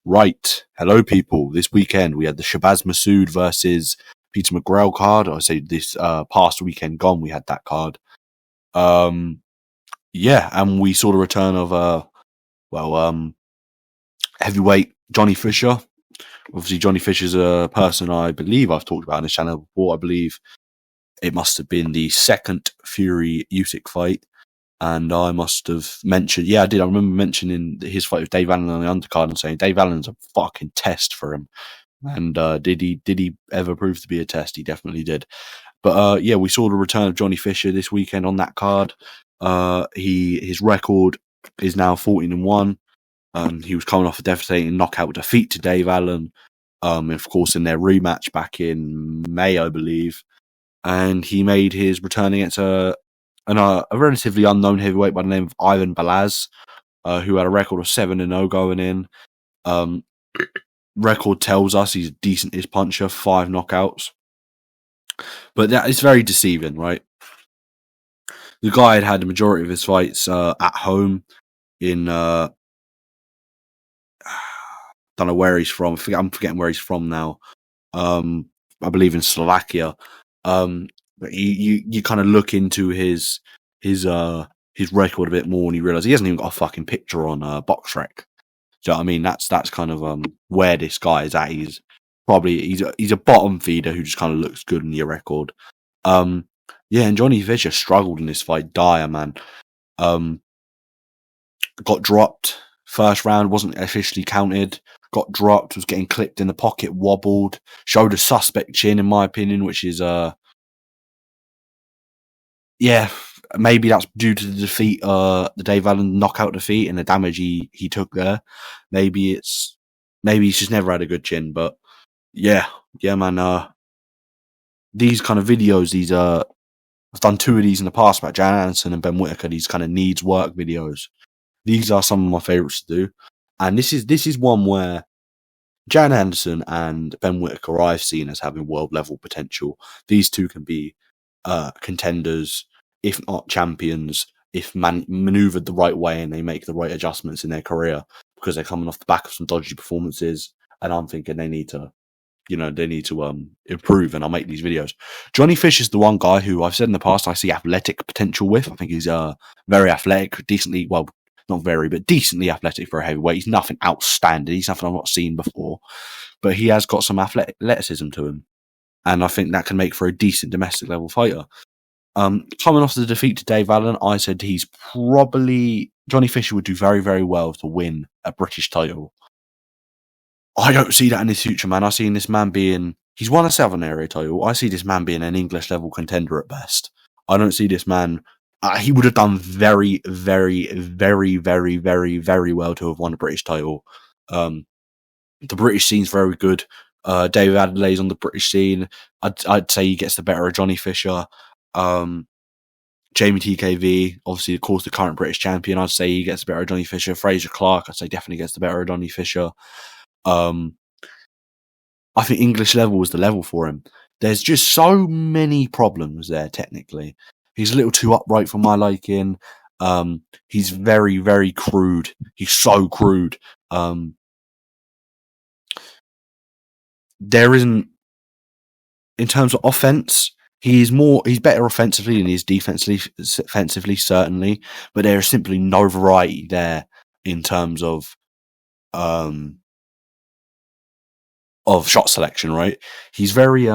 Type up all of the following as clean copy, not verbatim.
Right. Hello, people. This weekend we had the Shabazz Masood versus Peter McGrail card. I say this past weekend gone, we had that card. Yeah, and we saw the return of heavyweight Johnny Fisher. Obviously, Johnny Fisher's a person I believe I've talked about on this channel before. I believe it must have been the second Fury Usyk fight. And I must have mentioned, I did. I remember mentioning his fight with Dave Allen on the undercard and saying Dave Allen's a fucking test for him. And did he ever prove to be a test? He definitely did. But we saw the return of Johnny Fisher this weekend on that card. His record is now 14-1. He was coming off a devastating knockout defeat to Dave Allen. Of course, in their rematch back in May, I believe. And he made his return against a relatively unknown heavyweight by the name of Ivan Balaz, who had a record of 7-0 going in. Record tells us he's a decent-ish puncher, 5 knockouts. But that is very deceiving, right? The guy had the majority of his fights at home in... don't know where he's from. I'm forgetting where he's from now. I believe in Slovakia. But you kind of look into his record a bit more, and you realise he hasn't even got a fucking picture on BoxRec. Do you know what I mean? That's kind of where this guy is at. He's a bottom feeder who just kind of looks good in your record. And Johnny Fisher struggled in this fight, dire, man. Got dropped first round, wasn't officially counted. Got dropped, was getting clipped in the pocket, wobbled, showed a suspect chin, in my opinion, which is maybe that's due to the defeat, the Dave Allen knockout defeat and the damage he took there. Maybe he's just never had a good chin, but man. These kind of videos, I've done 2 of these in the past about Jan Anderson and Ben Whittaker. These kind of needs work videos. These are some of my favourites to do, and this is one where Jan Anderson and Ben Whittaker I've seen as having world level potential. These two can be contenders, if not champions, if maneuvered the right way and they make the right adjustments in their career, because they're coming off the back of some dodgy performances. And I'm thinking they need to improve, and I'll make these videos. Johnny Fish is the one guy who I've said in the past I see athletic potential with. I think he's very athletic, decently athletic for a heavyweight. He's nothing outstanding. He's nothing I've not seen before, but he has got some athleticism to him, and I think that can make for a decent domestic level fighter. Coming off the defeat to Dave Allen, I said Johnny Fisher would do very, very well to win a British title. I don't see that in his future, man. I see this man he's won a Southern Area title. I see this man being an English level contender at best. I don't see this man. He would have done very, very, very, very, very, very well to have won a British title. The British scene's very good. David Adelaide's on the British scene. I'd say he gets the better of Johnny Fisher. Jamie TKV, obviously, of course, the current British champion. I'd say he gets the better of Johnny Fisher. Fraser Clark, I'd say definitely gets the better of Johnny Fisher. I think English level was the level for him. There's just so many problems there, technically. He's a little too upright for my liking. He's very, very crude. He's so crude. There isn't, in terms of offense, he's better offensively than he is defensively, certainly, but there is simply no variety there in terms of shot selection, right? He's very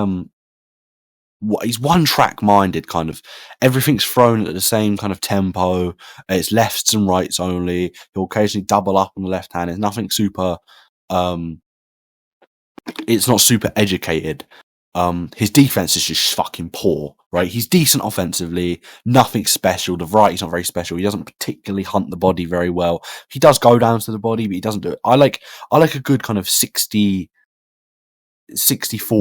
he's one track minded, kind of. Everything's thrown at the same kind of tempo. It's lefts and rights only. He'll occasionally double up on the left hand. It's nothing super it's not super educated. His defense is just fucking poor, right? He's decent offensively, nothing special. The variety's not very special. He doesn't particularly hunt the body very well. He does go down to the body, but he doesn't do it. I like a good kind of 60-40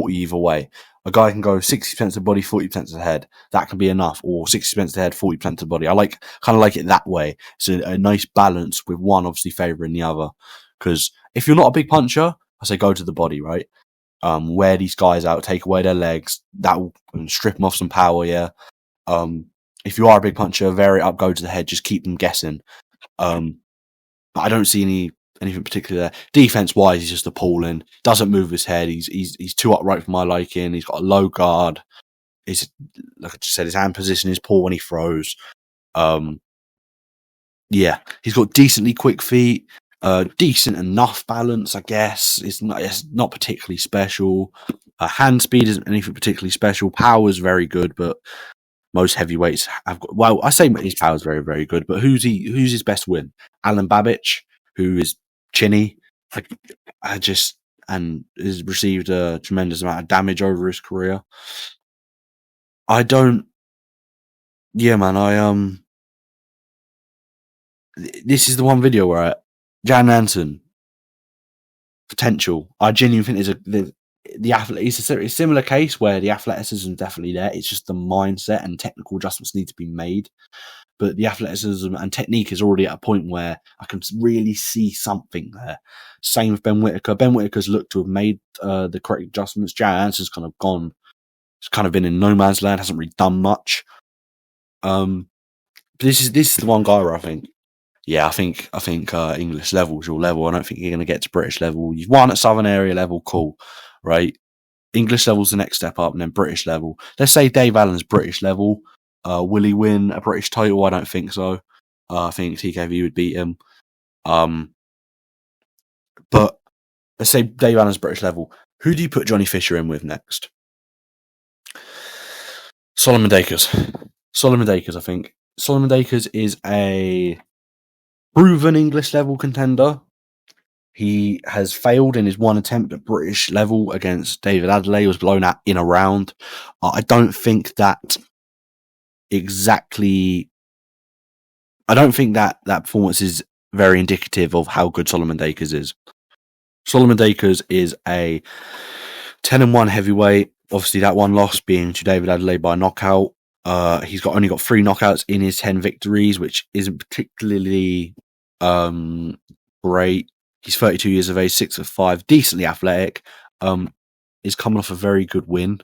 either way. A guy can go 60% of the body, 40% of the head. That can be enough. Or 60% of the head, 40% of the body. I kind of like it that way. It's a nice balance, with one obviously favouring the other. Because if you're not a big puncher, I say go to the body, right? Wear these guys out, take away their legs, that will strip them off some power, yeah. If you are a big puncher, vary it up, go to the head, just keep them guessing. I don't see any anything particular there. Defense wise, he's just appalling. Doesn't move his head. He's too upright for my liking. He's got a low guard. He's, like I just said, his hand position is poor when he throws. Yeah, he's got decently quick feet. Decent enough balance, I guess. It's not particularly special. Hand speed isn't anything particularly special. Power is very good, but most heavyweights have got. Well, I say his power is very, very good, but who's his best win? Alen Babic, who is chinny. And has received a tremendous amount of damage over his career. I don't. Yeah, man. This is the one video where Jan Nansen potential. I genuinely think it's a similar case where the athleticism is definitely there. It's just the mindset and technical adjustments need to be made. But the athleticism and technique is already at a point where I can really see something there. Same with Ben Whittaker. Ben Whittaker's looked to have made the correct adjustments. Jan Nansen's kind of gone. It's kind of been in no man's land. Hasn't really done much. But this is the one guy where I think. Yeah, I think English level is your level. I don't think you're going to get to British level. You've won at Southern Area level, cool, right? English level's the next step up, and then British level. Let's say Dave Allen's British level. Will he win a British title? I don't think so. I think TKV would beat him. But let's say Dave Allen's British level. Who do you put Johnny Fisher in with next? Solomon Dakers. I think. Solomon Dakers is a proven English level contender. He has failed in his one attempt at British level against David Adelaide. He was blown out in a round. I don't think that performance is very indicative of how good Solomon Dakers is. Solomon Dakers is a 10-1 heavyweight. Obviously, that one loss being to David Adelaide by knockout. He's only got 3 knockouts in his 10 victories, which isn't particularly great. He's 32 years of age, 6'5", decently athletic. He's coming off a very good win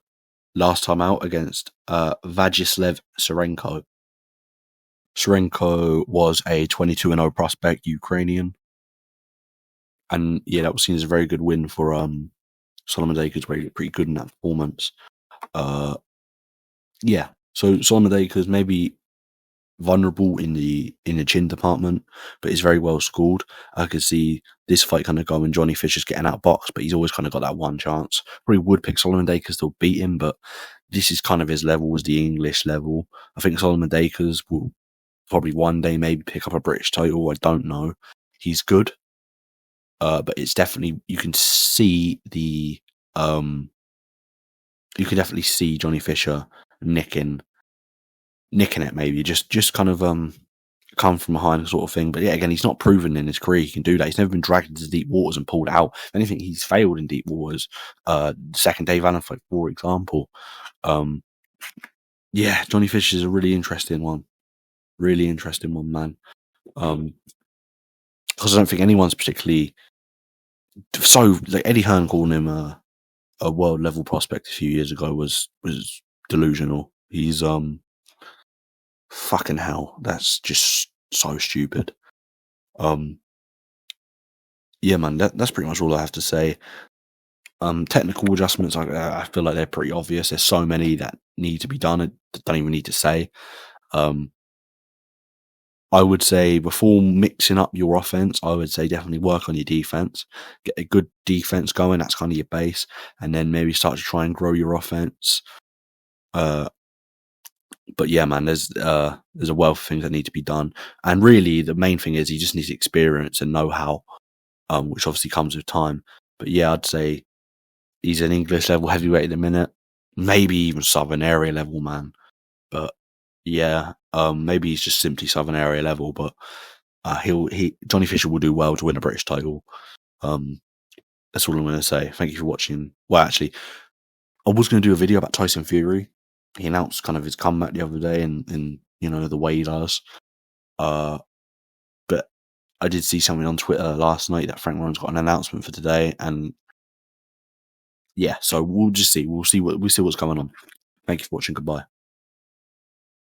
last time out against Vajislav Serenko. Serenko was a 22-0 prospect, Ukrainian. And yeah, that was seen as a very good win for Solomon Dakers, where he looked pretty good in that performance. Yeah, so Solomon Dakers maybe vulnerable in the chin department, but he's very well schooled. I could see this fight kind of going Johnny Fisher's getting out of box, but he's always kind of got that one chance. Probably would pick Solomon Dakers to beat him, but this is kind of his level, was the English level. I think Solomon Dakers will probably one day maybe pick up a British title. I don't know. He's good. But it's definitely, you can see you can definitely see Johnny Fisher nicking it, maybe just kind of come from behind sort of thing. But yeah, again, he's not proven in his career he can do that. He's never been dragged into deep waters and pulled out. If anything, he's failed in deep waters. Second Dave Allen fight, for example. Yeah, Johnny Fisher is a really interesting one. Man. Because I don't think anyone's particularly like Eddie Hearn calling him a world level prospect a few years ago was delusional. He's fucking hell. That's just so stupid. Yeah, man. That's pretty much all I have to say. Technical adjustments, I feel like they're pretty obvious. There's so many that need to be done. I don't even need to say. I would say before mixing up your offense, I would say definitely work on your defense. Get a good defense going. That's kind of your base. And then maybe start to try and grow your offense. But yeah, man, there's a wealth of things that need to be done. And really, the main thing is you just need experience and know-how, which obviously comes with time. But yeah, I'd say he's an English level heavyweight at the minute. Maybe even Southern Area level, man. But yeah, maybe he's just simply Southern Area level, but Johnny Fisher will do well to win a British title. That's all I'm going to say. Thank you for watching. Well, actually, I was going to do a video about Tyson Fury. He announced kind of his comeback the other day, and the way he does. But I did see something on Twitter last night that Frank Warren's got an announcement for today, and yeah, so we'll just see. We'll see what's going on. Thank you for watching. Goodbye.